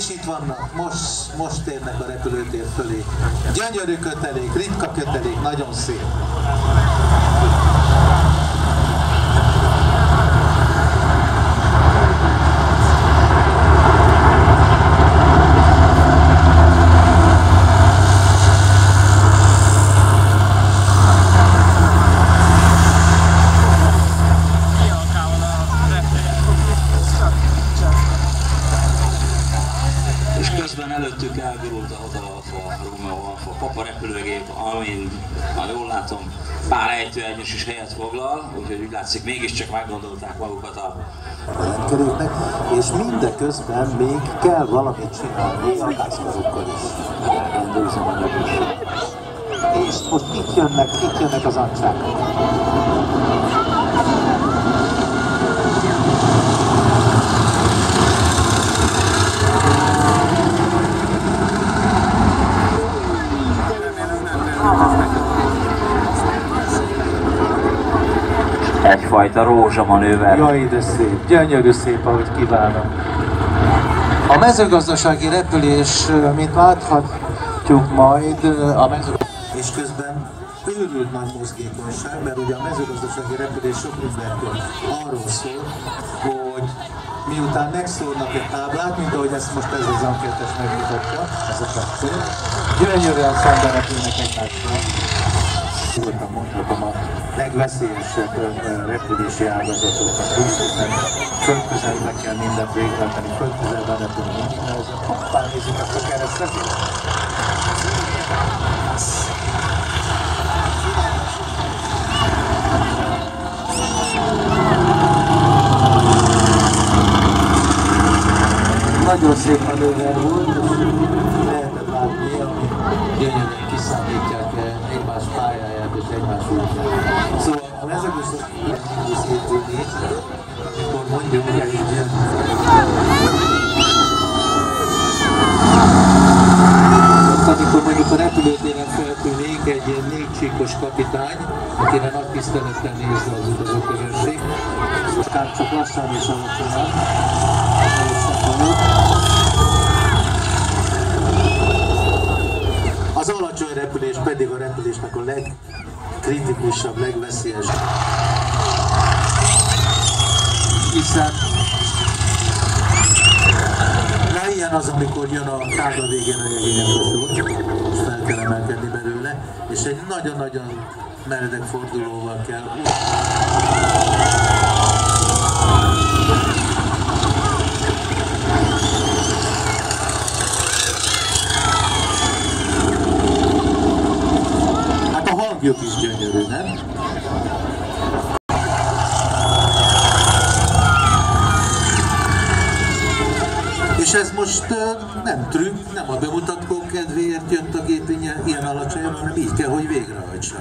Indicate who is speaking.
Speaker 1: És itt vannak, most térnek a repülőtér fölé. Gyönyörű kötelék, ritka kötelék, nagyon szép.
Speaker 2: Közben előttük elgurult a Hotel Alfa, Romeo Alfa, Papa repülőgép, amin, ha jól látom, pár ejtőernyős is helyet foglal, úgyhogy úgy látszik, mégiscsak meggondolták magukat a
Speaker 1: rendkeréknek, és mindeközben még kell valamit csinálni a gázkarokkal is. És most itt jönnek az ancsák.
Speaker 2: egyfajta rózsamanőver.
Speaker 1: Jaj, de szép, gyönyörű szép, ahogy kívánom. A mezőgazdasági repülés, mint láthatjuk majd, és közben őrült nagy mozgékonyság, mert ugye a mezőgazdasági repülés sok mindenkor arról szól, hogy miután megszórnak egy táblát, mint ahogy ezt most ez az ankétes megmutatta, ez a kapcsolat, gyönyörűen szemben repülnek egymással. Nyugodtan mondhatom a legveszélyesebb repülési ágazatokat, hiszen földközelben kell mindent végrehajtani, földközelben repülni mindig nehezebb. Hoppá, nézzük ezt a keresztezést! Nagyon szép manőver volt, és lehetett látni, ami gyönyörűen kiszámítják egymás pályáját és egymás útját. Szóval a mezőgazdasági ilyen szétülni, akkor mondjuk el így jön. Amikor mondjuk a repülőtéren feltűnik egy ilyen 4 csíkos kapitány, akire nagy tisztelettel nézve az utazóközönség, most csak lassan és alacsonyan. Az alacsony repülés pedig a repülésnek a legkritikusabb, legveszélyesebb. Hiszen ilyen az, amikor jön a tárda végén a jegények a sor, és fel kell emelkedni belőle, és egy nagyon-nagyon meredek fordulóval kell. Hát a hangjuk is gyönyörű, nem? És ez most nem trükk, nem a bemutató kedvéért jött a gép ilyen alacsonyan, hanem így kell, hogy végrehajtsa.